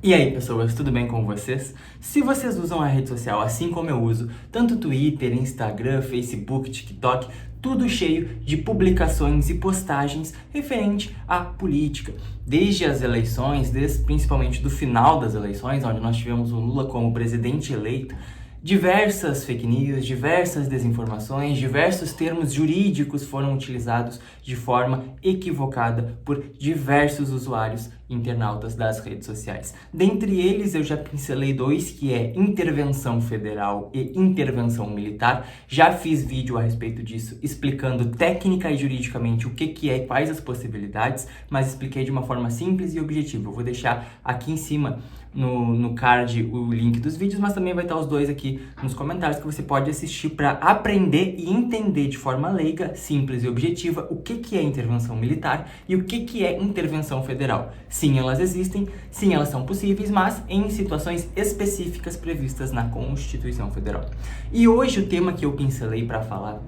E aí pessoas, tudo bem com vocês? Se vocês usam a rede social assim como eu uso, tanto Twitter, Instagram, Facebook, TikTok, tudo cheio de publicações e postagens referente à política. Desde as eleições, principalmente do final das eleições, onde nós tivemos o Lula como presidente eleito, diversas fake news, diversas desinformações, diversos termos jurídicos foram utilizados de forma equivocada por diversos usuários internautas das redes sociais. Dentre eles, eu já pincelei dois, que é intervenção federal e intervenção militar. Já fiz vídeo a respeito disso, explicando técnica e juridicamente o que é e quais as possibilidades, mas expliquei de uma forma simples e objetiva. Eu vou deixar aqui em cima no card o link dos vídeos, mas também vai estar os dois aqui nos comentários que você pode assistir para aprender e entender de forma leiga, simples e objetiva o que é intervenção militar e o que é intervenção federal. Sim, elas existem, sim, elas são possíveis, mas em situações específicas previstas na Constituição Federal. E hoje o tema que eu pincelei para falar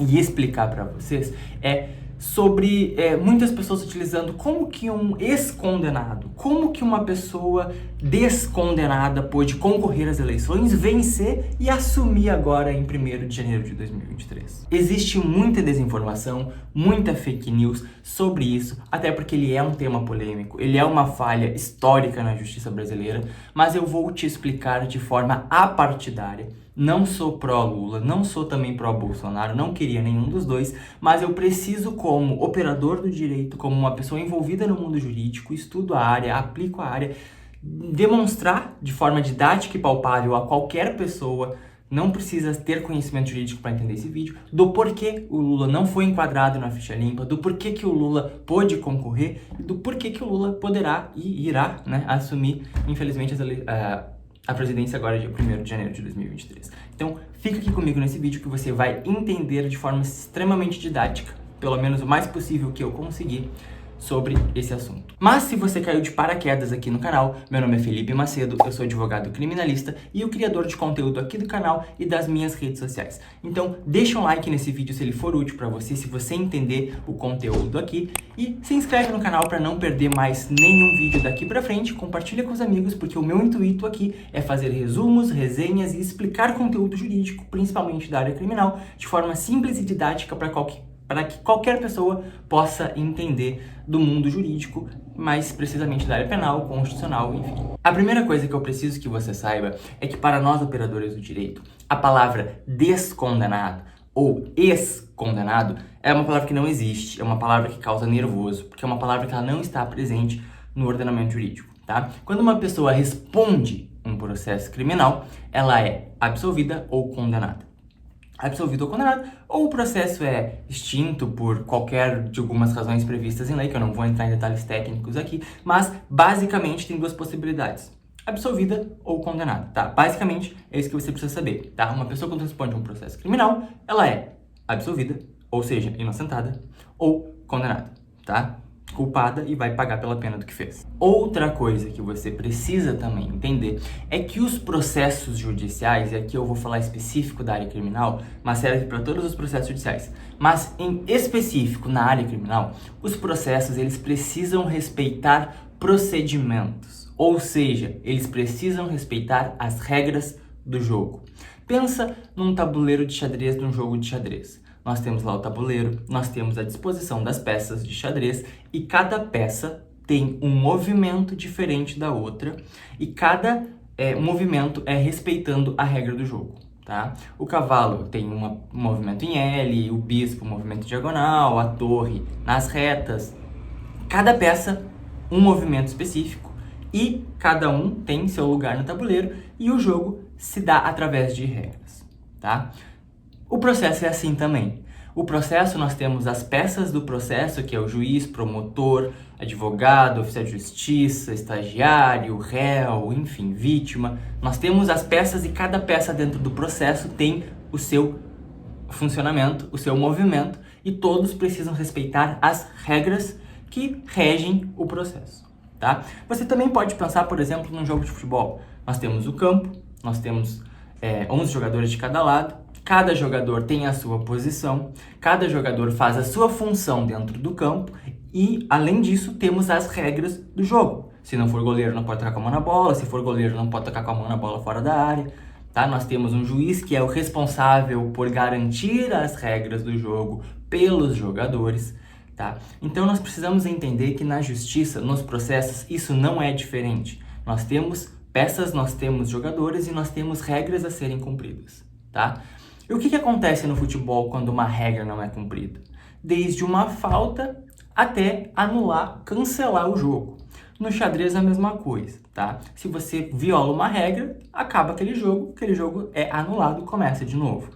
e explicar para vocês é sobre muitas pessoas utilizando como que um ex-condenado, como que uma pessoa descondenada pôde concorrer às eleições, vencer e assumir agora em 1º de janeiro de 2023. Existe muita desinformação, muita fake news sobre isso, até porque ele é um tema polêmico, ele é uma falha histórica na justiça brasileira, mas eu vou te explicar de forma apartidária. Não sou pró-Lula, não sou também pró-Bolsonaro, não queria nenhum dos dois, mas eu preciso, como operador do direito, como uma pessoa envolvida no mundo jurídico, estudo a área, aplico a área, demonstrar de forma didática e palpável a qualquer pessoa, não precisa ter conhecimento jurídico para entender esse vídeo, do porquê o Lula não foi enquadrado na ficha limpa, do porquê que o Lula pôde concorrer e do porquê que o Lula poderá e irá, assumir, infelizmente, a presidência agora dia 1º de janeiro de 2023. Então, fica aqui comigo nesse vídeo que você vai entender de forma extremamente didática, pelo menos o mais possível que eu conseguir, sobre esse assunto. Mas se você caiu de paraquedas aqui no canal, meu nome é Felipe Macedo, eu sou advogado criminalista e o criador de conteúdo aqui do canal e das minhas redes sociais. Então, deixa um like nesse vídeo se ele for útil para você, se você entender o conteúdo aqui, e se inscreve no canal para não perder mais nenhum vídeo daqui para frente, compartilha com os amigos, porque o meu intuito aqui é fazer resumos, resenhas e explicar conteúdo jurídico, principalmente da área criminal, de forma simples e didática para que qualquer pessoa possa entender do mundo jurídico, mais precisamente da área penal, constitucional, enfim. A primeira coisa que eu preciso que você saiba é que para nós operadores do direito, a palavra descondenado ou ex-condenado é uma palavra que não existe, é uma palavra que causa nervoso, porque é uma palavra que ela não está presente no ordenamento jurídico, tá? Quando uma pessoa responde um processo criminal, ela é absolvida ou condenada. Absolvido ou condenado, ou o processo é extinto por qualquer de algumas razões previstas em lei, que eu não vou entrar em detalhes técnicos aqui, mas basicamente tem duas possibilidades: absolvida ou condenada, tá? Basicamente é isso que você precisa saber, tá? Uma pessoa quando responde a um processo criminal, ela é absolvida, ou seja, inocentada, ou condenada, tá? Culpada e vai pagar pela pena do que fez. Outra coisa que você precisa também entender é que os processos judiciais, e aqui eu vou falar específico da área criminal, mas serve para todos os processos judiciais, mas em específico na área criminal, os processos eles precisam respeitar procedimentos, ou seja, eles precisam respeitar as regras do jogo. Pensa num tabuleiro de xadrez, num jogo de xadrez. Nós temos lá o tabuleiro, nós temos a disposição das peças de xadrez e cada peça tem um movimento diferente da outra e cada movimento é respeitando a regra do jogo, tá? O cavalo tem um movimento em L, o bispo um movimento diagonal, a torre nas retas. Cada peça um movimento específico e cada um tem seu lugar no tabuleiro e o jogo se dá através de regras, tá? O processo é assim também. O processo, nós temos as peças do processo, que é o juiz, promotor, advogado, oficial de justiça, estagiário, réu, enfim, vítima. Nós temos as peças e cada peça dentro do processo tem o seu funcionamento, o seu movimento e todos precisam respeitar as regras que regem o processo, tá? Você também pode pensar, por exemplo, num jogo de futebol. Nós temos o campo, nós temos 11 jogadores de cada lado. Cada jogador tem a sua posição, cada jogador faz a sua função dentro do campo e, além disso, temos as regras do jogo. Se não for goleiro, não pode tocar com a mão na bola. Se for goleiro, não pode tocar com a mão na bola fora da área. Tá? Nós temos um juiz que é o responsável por garantir as regras do jogo pelos jogadores. Tá? Então nós precisamos entender que na justiça, nos processos, isso não é diferente. Nós temos peças, nós temos jogadores e nós temos regras a serem cumpridas. Tá? E o que acontece no futebol quando uma regra não é cumprida? Desde uma falta até anular, cancelar o jogo. No xadrez é a mesma coisa, tá? Se você viola uma regra, acaba aquele jogo é anulado e começa de novo.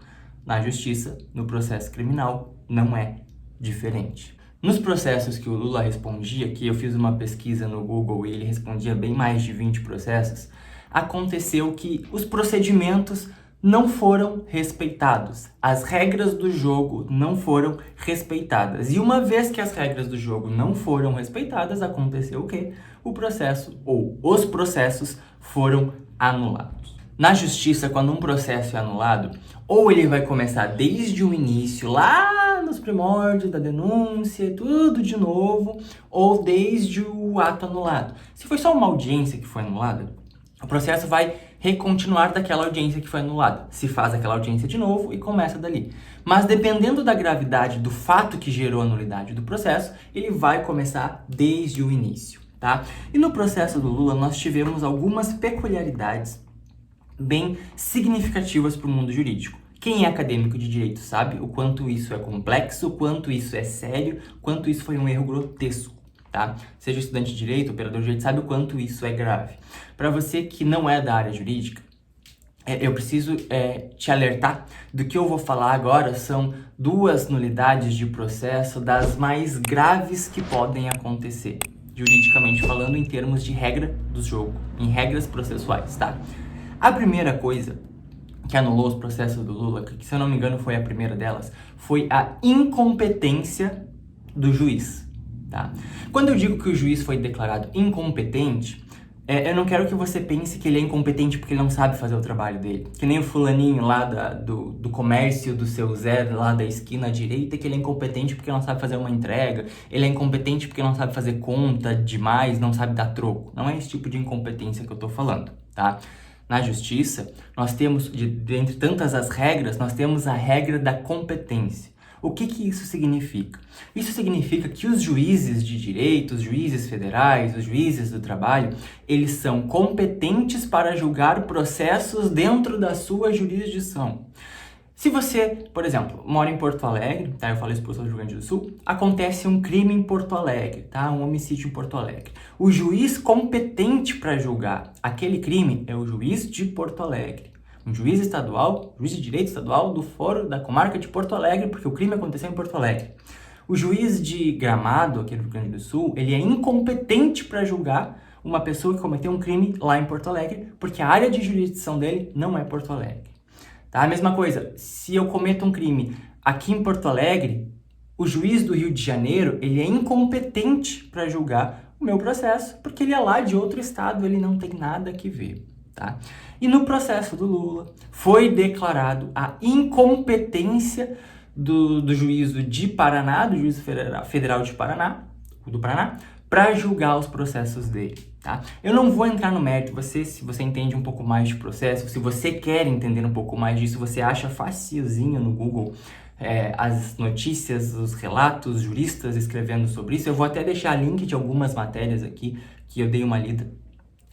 Na justiça, no processo criminal, não é diferente. Nos processos que o Lula respondia, que eu fiz uma pesquisa no Google e ele respondia bem mais de 20 processos, aconteceu que os procedimentos não foram respeitados. As regras do jogo não foram respeitadas. E uma vez que as regras do jogo não foram respeitadas, aconteceu o quê? O processo ou os processos foram anulados. Na justiça, quando um processo é anulado, ou ele vai começar desde o início, lá nos primórdios da denúncia, tudo de novo, ou desde o ato anulado. Se foi só uma audiência que foi anulada, o processo vai recontinuar daquela audiência que foi anulada. Se faz aquela audiência de novo e começa dali. Mas dependendo da gravidade do fato que gerou a nulidade do processo, ele vai começar desde o início, tá? E no processo do Lula nós tivemos algumas peculiaridades bem significativas para o mundo jurídico. Quem é acadêmico de direito sabe o quanto isso é complexo, o quanto isso é sério, o quanto isso foi um erro grotesco. Tá? Seja estudante de direito, operador de direito, sabe o quanto isso é grave. Para você que não é da área jurídica, eu preciso te alertar do que eu vou falar agora. São duas nulidades de processo das mais graves que podem acontecer, juridicamente falando, em termos de regra do jogo, em regras processuais, tá? A primeira coisa que anulou os processos do Lula, que se eu não me engano foi a primeira delas, foi a incompetência do juiz. Tá? Quando eu digo que o juiz foi declarado incompetente, eu não quero que você pense que ele é incompetente porque ele não sabe fazer o trabalho dele. Que nem o fulaninho lá do comércio do seu Zé, lá da esquina à direita, que ele é incompetente porque não sabe fazer uma entrega, ele é incompetente porque não sabe fazer conta demais, não sabe dar troco. Não é esse tipo de incompetência que eu tô falando, tá? Na justiça, nós temos, dentre tantas as regras, nós temos a regra da competência. O que isso significa? Isso significa que os juízes de direito, os juízes federais, os juízes do trabalho, eles são competentes para julgar processos dentro da sua jurisdição. Se você, por exemplo, mora em Porto Alegre, tá? Eu falo isso para o Rio Grande do Sul, acontece um crime em Porto Alegre, tá? Um homicídio em Porto Alegre. O juiz competente para julgar aquele crime é o juiz de Porto Alegre. Um juiz estadual, juiz de direito estadual do Foro da Comarca de Porto Alegre, porque o crime aconteceu em Porto Alegre. O juiz de Gramado, aqui no Rio Grande do Sul, ele é incompetente para julgar uma pessoa que cometeu um crime lá em Porto Alegre, porque a área de jurisdição dele não é Porto Alegre. Tá? A mesma coisa, se eu cometo um crime aqui em Porto Alegre, o juiz do Rio de Janeiro, ele é incompetente para julgar o meu processo, porque ele é lá de outro estado, ele não tem nada que ver. Tá? E no processo do Lula foi declarado a incompetência do juízo de Paraná, do juízo federal de Paraná, do Paraná, para julgar os processos dele. Tá? Eu não vou entrar no mérito, se você entende um pouco mais de processo, se você quer entender um pouco mais disso, você acha facilzinho no Google as notícias, os relatos, juristas escrevendo sobre isso. Eu vou até deixar link de algumas matérias aqui que eu dei uma lida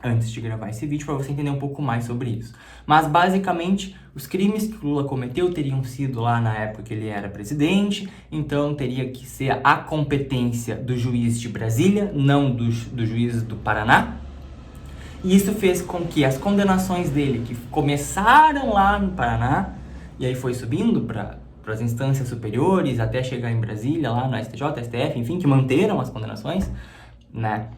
antes de gravar esse vídeo para você entender um pouco mais sobre isso. Mas basicamente, os crimes que o Lula cometeu teriam sido lá na época que ele era presidente, então teria que ser a competência do juiz de Brasília, não do juiz do Paraná. E isso fez com que as condenações dele, que começaram lá no Paraná, e aí foi subindo para as instâncias superiores, até chegar em Brasília, lá no STJ, STF, enfim, que manteram as condenações, né,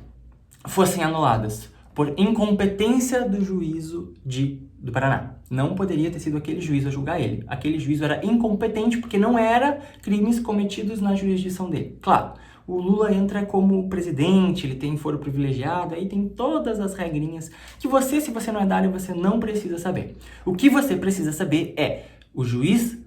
fossem anuladas por incompetência do juízo do Paraná. Não poderia ter sido aquele juiz a julgar ele. Aquele juízo era incompetente porque não era crimes cometidos na jurisdição dele. Claro, o Lula entra como presidente, ele tem foro privilegiado, aí tem todas as regrinhas que você, se você não é da área, você não precisa saber. O que você precisa saber é o juízo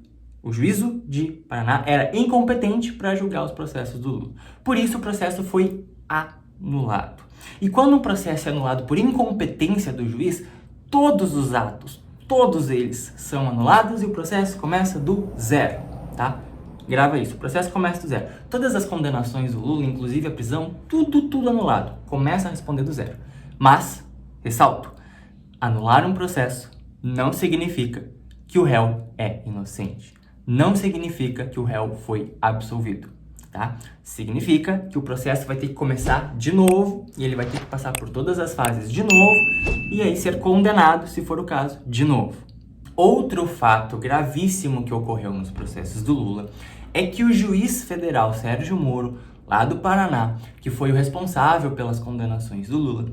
de Paraná era incompetente para julgar os processos do Lula. Por isso o processo foi anulado. E quando um processo é anulado por incompetência do juiz, todos os atos, todos eles são anulados e o processo começa do zero, tá? Grava isso, o processo começa do zero. Todas as condenações do Lula, inclusive a prisão, tudo anulado. Começa a responder do zero. Mas, ressalto, anular um processo não significa que o réu é inocente. Não significa que o réu foi absolvido, tá? Significa que o processo vai ter que começar de novo e ele vai ter que passar por todas as fases de novo e aí ser condenado, se for o caso, de novo. Outro fato gravíssimo que ocorreu nos processos do Lula é que o juiz federal Sérgio Moro, lá do Paraná, que foi o responsável pelas condenações do Lula,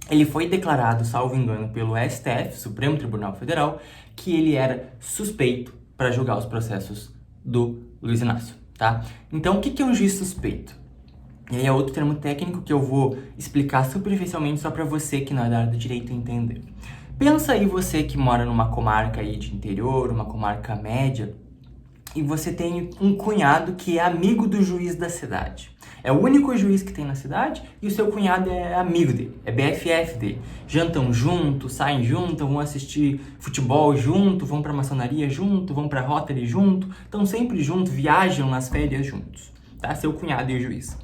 ele foi declarado, salvo engano, pelo STF, Supremo Tribunal Federal, que ele era suspeito para julgar os processos do Luiz Inácio, tá? Então, o que é um juiz suspeito? E aí é outro termo técnico que eu vou explicar superficialmente só para você que não é da área do direito entender. Pensa aí você que mora numa comarca aí de interior, uma comarca média, e você tem um cunhado que é amigo do juiz da cidade. É o único juiz que tem na cidade e o seu cunhado é amigo dele, é BFF dele. Jantam junto, saem junto, vão assistir futebol junto, vão pra maçonaria junto, vão pra Rotary junto, estão sempre juntos, viajam nas férias juntos, tá? Seu cunhado e o juiz.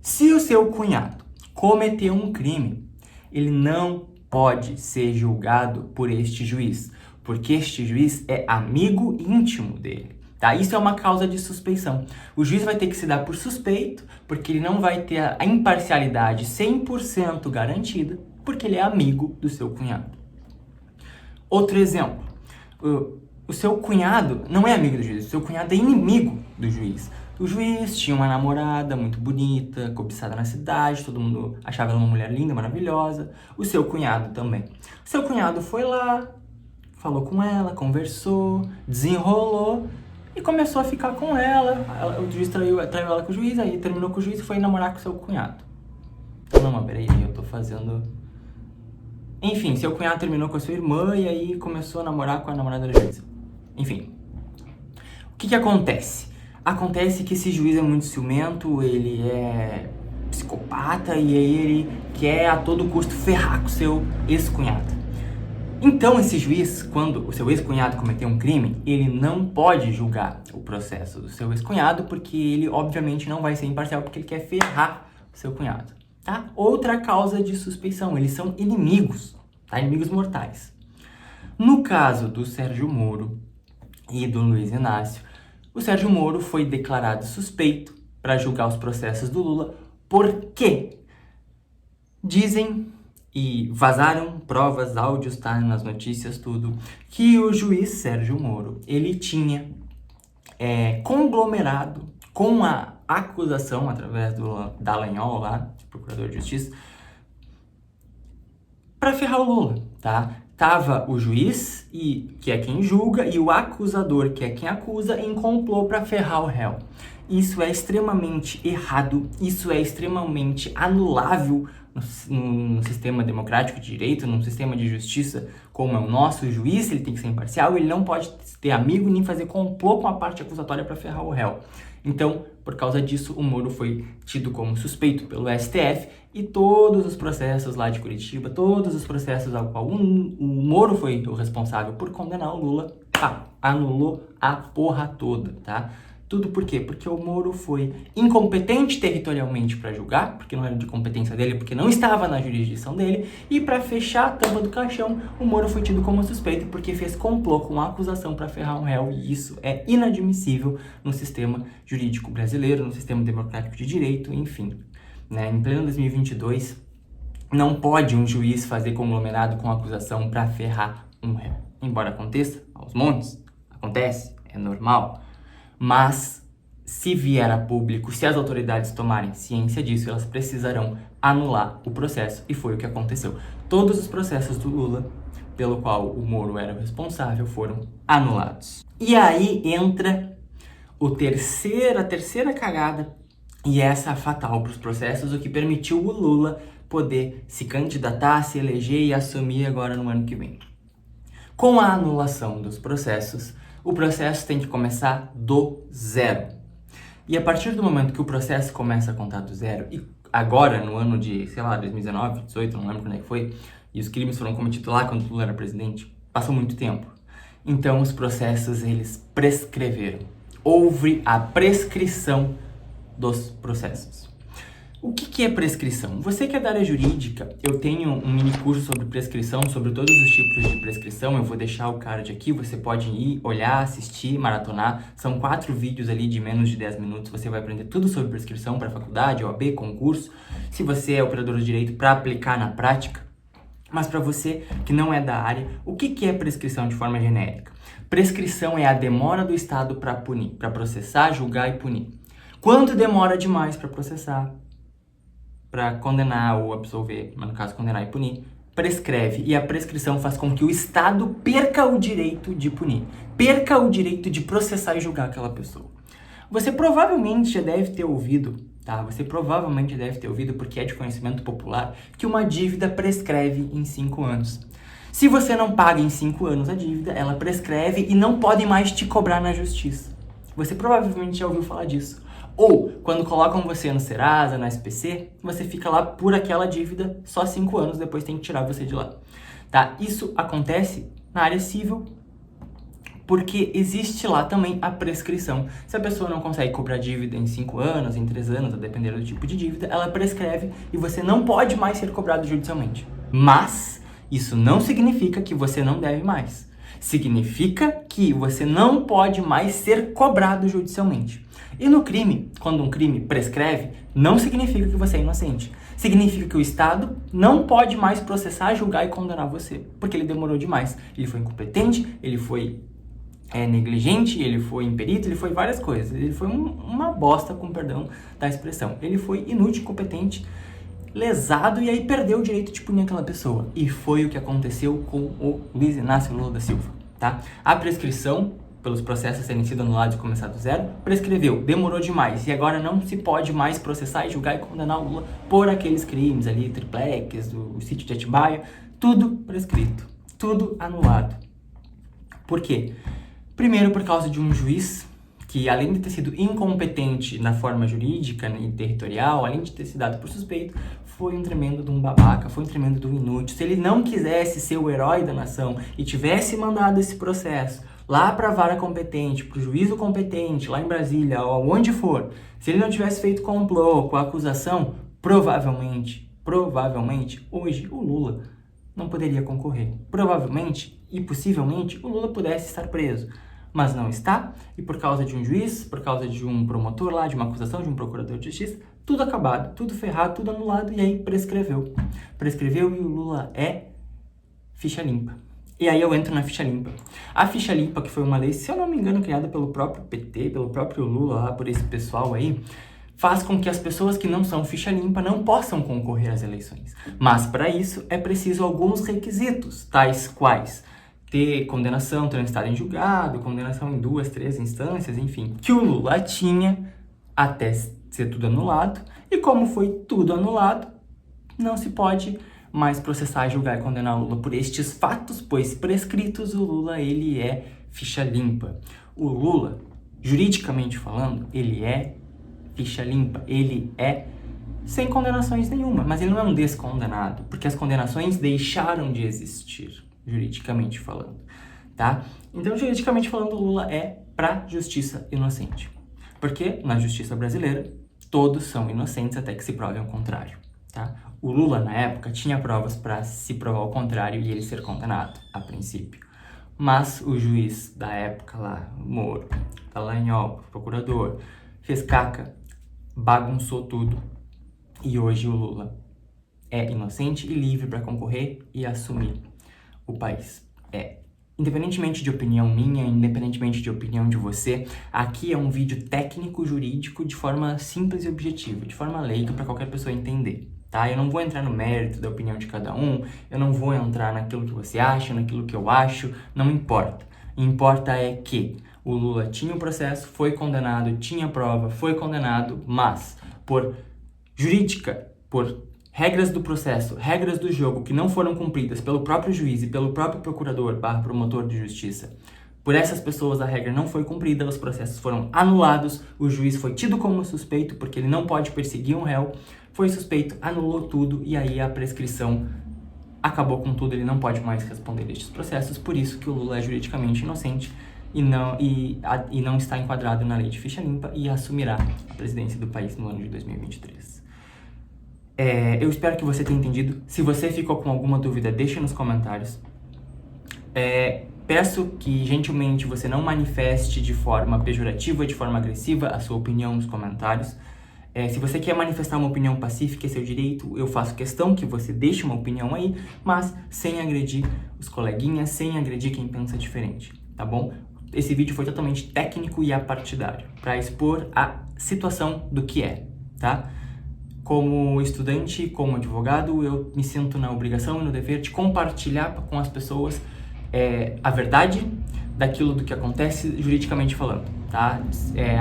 Se o seu cunhado cometeu um crime, ele não pode ser julgado por este juiz, porque este juiz é amigo íntimo dele. Tá? Isso é uma causa de suspeição. O juiz vai ter que se dar por suspeito, porque ele não vai ter a imparcialidade 100% garantida, porque ele é amigo do seu cunhado. Outro exemplo, o seu cunhado não é amigo do juiz, o seu cunhado é inimigo do juiz. O juiz tinha uma namorada muito bonita, cobiçada na cidade, todo mundo achava ela uma mulher linda, maravilhosa. O seu cunhado também. O seu cunhado foi lá, falou com ela, conversou, desenrolou, e começou a ficar com ela. O juiz traiu ela com o juiz, aí terminou com o juiz e foi namorar com seu cunhado. Não, mas peraí, eu tô fazendo... Enfim, seu cunhado terminou com a sua irmã e aí começou a namorar com a namorada do juiz. Enfim, o que acontece? Acontece que esse juiz é muito ciumento, ele é psicopata e aí ele quer a todo custo ferrar com o seu ex-cunhado. Então, esse juiz, quando o seu ex-cunhado cometeu um crime, ele não pode julgar o processo do seu ex-cunhado, porque ele, obviamente, não vai ser imparcial, porque ele quer ferrar o seu cunhado, tá? Outra causa de suspeição, eles são inimigos, tá? Inimigos mortais. No caso do Sérgio Moro e do Luiz Inácio, o Sérgio Moro foi declarado suspeito para julgar os processos do Lula, porque dizem... E vazaram provas, áudios, tá nas notícias, tudo, que o juiz Sérgio Moro, ele tinha conglomerado com a acusação, através do Dallagnol lá, procurador de justiça, para ferrar o Lula, tá? Tava o juiz, que é quem julga, e o acusador, que é quem acusa, em complô para ferrar o réu. Isso é extremamente errado, isso é extremamente anulável num sistema democrático de direito, num sistema de justiça como é o nosso. O juiz, ele tem que ser imparcial, ele não pode ter amigo nem fazer complô com a parte acusatória para ferrar o réu. Então, por causa disso, o Moro foi tido como suspeito pelo STF e todos os processos lá de Curitiba, todos os processos ao qual o Moro foi o responsável por condenar o Lula, anulou a porra toda, tá? Tudo por quê? Porque o Moro foi incompetente territorialmente para julgar, porque não era de competência dele, porque não estava na jurisdição dele, e para fechar a tampa do caixão, o Moro foi tido como suspeito porque fez complô com a acusação para ferrar um réu, e isso é inadmissível no sistema jurídico brasileiro, no sistema democrático de direito, enfim. Né? Em pleno 2022, não pode um juiz fazer conglomerado com acusação para ferrar um réu. Embora aconteça aos montes, acontece, é normal. Mas, se vier a público, se as autoridades tomarem ciência disso, elas precisarão anular o processo. E foi o que aconteceu. Todos os processos do Lula, pelo qual o Moro era o responsável, foram anulados. E aí entra a terceira cagada, e essa fatal para os processos, o que permitiu o Lula poder se candidatar, se eleger e assumir agora no ano que vem. Com a anulação dos processos, o processo tem que começar do zero. E a partir do momento que o processo começa a contar do zero, e agora, no ano de, 2019, 18, não lembro quando é que foi, e os crimes foram cometidos lá quando o Lula era presidente, passou muito tempo. Então os processos, eles prescreveram. Houve a prescrição dos processos. O que é prescrição? Você que é da área jurídica, eu tenho um mini curso sobre prescrição, sobre todos os tipos de prescrição, eu vou deixar o card aqui, você pode ir, olhar, assistir, maratonar, são 4 vídeos ali de menos de 10 minutos, você vai aprender tudo sobre prescrição para faculdade, OAB, concurso, se você é operador de direito, para aplicar na prática. Mas para você que não é da área, o que é prescrição de forma genérica? Prescrição é a demora do Estado para punir, para processar, julgar e punir. Quanto demora demais para processar, para condenar ou absolver, mas no caso condenar e punir, prescreve. E a prescrição faz com que o Estado perca o direito de punir, perca o direito de processar e julgar aquela pessoa. Você provavelmente já deve ter ouvido, tá? Você provavelmente deve ter ouvido, porque é de conhecimento popular, que uma dívida prescreve em 5 anos. Se você não paga em 5 anos a dívida, ela prescreve e não podem mais te cobrar na justiça. Você provavelmente já ouviu falar disso. Ou, quando colocam você no Serasa, na SPC, você fica lá por aquela dívida só 5 anos, depois tem que tirar você de lá. Tá? Isso acontece na área civil, porque existe lá também a prescrição. Se a pessoa não consegue cobrar dívida em 5 anos, em 3 anos, a depender do tipo de dívida, ela prescreve e você não pode mais ser cobrado judicialmente. Mas isso não significa que você não deve mais. Significa que você não pode mais ser cobrado judicialmente. E no crime, quando um crime prescreve, não significa que você é inocente. Significa que o Estado não pode mais processar, julgar e condenar você, porque ele demorou demais. Ele foi incompetente, ele foi negligente, ele foi imperito, ele foi várias coisas. Ele foi uma bosta, com perdão da expressão. Ele foi inútil, incompetente, lesado e aí perdeu o direito de punir aquela pessoa. E foi o que aconteceu com o Luiz Inácio Lula da Silva, tá? A prescrição, pelos processos terem sido anulados e começar do zero, prescreveu, demorou demais e agora não se pode mais processar e julgar e condenar o Lula por aqueles crimes ali, triplex, o sítio de Atibaia, tudo prescrito, tudo anulado. Por quê? Primeiro, por causa de um juiz que, além de ter sido incompetente na forma jurídica e territorial, além de ter sido dado por suspeito, foi um tremendo de um babaca, foi um tremendo de um inútil. Se ele não quisesse ser o herói da nação e tivesse mandado esse processo lá para a vara competente, para o juízo competente, lá em Brasília, ou onde for, se ele não tivesse feito complô com a acusação, provavelmente, hoje o Lula não poderia concorrer. Provavelmente e possivelmente o Lula pudesse estar preso. Mas não está, e por causa de um juiz, por causa de um promotor lá, de uma acusação, de um procurador de justiça, tudo acabado, tudo ferrado, tudo anulado, e aí prescreveu. Prescreveu e o Lula é ficha limpa. E aí eu entro na ficha limpa. A ficha limpa, que foi uma lei, se eu não me engano, criada pelo próprio PT, pelo próprio Lula, lá por esse pessoal aí, faz com que as pessoas que não são ficha limpa não possam concorrer às eleições. Mas para isso é preciso alguns requisitos, tais quais ter condenação transitada em julgado, condenação em 2, 3 instâncias, enfim, que o Lula tinha até ser tudo anulado, e como foi tudo anulado, não se pode mais processar, julgar e condenar o Lula por estes fatos, pois prescritos o Lula, ele é ficha limpa. O Lula, juridicamente falando, ele é ficha limpa, ele é sem condenações nenhuma, mas ele não é um descondenado, porque as condenações deixaram de existir, juridicamente falando, tá? Então, juridicamente falando, o Lula é pra justiça inocente, porque na justiça brasileira, todos são inocentes até que se prove o contrário, tá? O Lula, na época, tinha provas para se provar o contrário e ele ser condenado, a princípio. Mas o juiz da época lá, Moro, Dallagnol, procurador, fez caca, bagunçou tudo. E hoje o Lula é inocente e livre para concorrer e assumir o país. Independentemente de opinião minha, independentemente de opinião de você, aqui é um vídeo técnico-jurídico de forma simples e objetiva, de forma leiga para qualquer pessoa entender. Tá? Eu não vou entrar no mérito da opinião de cada um, eu não vou entrar naquilo que você acha, naquilo que eu acho, não importa. Importa é que o Lula tinha o processo, foi condenado, tinha prova, foi condenado, mas por jurídica, por regras do processo, regras do jogo que não foram cumpridas pelo próprio juiz e pelo próprio procurador/promotor de justiça, por essas pessoas a regra não foi cumprida, os processos foram anulados, o juiz foi tido como suspeito porque ele não pode perseguir um réu, foi suspeito, anulou tudo e aí a prescrição acabou com tudo, ele não pode mais responder estes processos, por isso que o Lula é juridicamente inocente e não está enquadrado na lei de ficha limpa e assumirá a presidência do país no ano de 2023. Eu espero que você tenha entendido. Se você ficou com alguma dúvida, deixa nos comentários. Peço que gentilmente você não manifeste de forma pejorativa, de forma agressiva a sua opinião nos comentários. Se você quer manifestar uma opinião pacífica, é seu direito, eu faço questão que você deixe uma opinião aí, mas sem agredir os coleguinhas, sem agredir quem pensa diferente, tá bom? Esse vídeo foi totalmente técnico e apartidário, para expor a situação do que é, tá? Como estudante, como advogado, eu me sinto na obrigação e no dever de compartilhar com as pessoas a verdade daquilo do que acontece juridicamente falando, tá?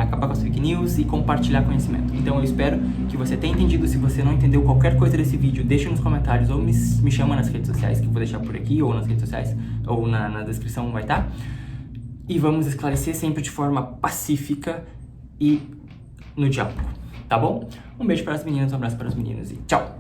Acabar com as fake news e compartilhar conhecimento. Então eu espero que você tenha entendido. Se você não entendeu qualquer coisa desse vídeo, deixa nos comentários ou me chama nas redes sociais, que eu vou deixar por aqui, ou nas redes sociais, ou na descrição vai estar. E vamos esclarecer sempre de forma pacífica e no diálogo, tá bom? Um beijo para as meninas, um abraço para os meninos e tchau!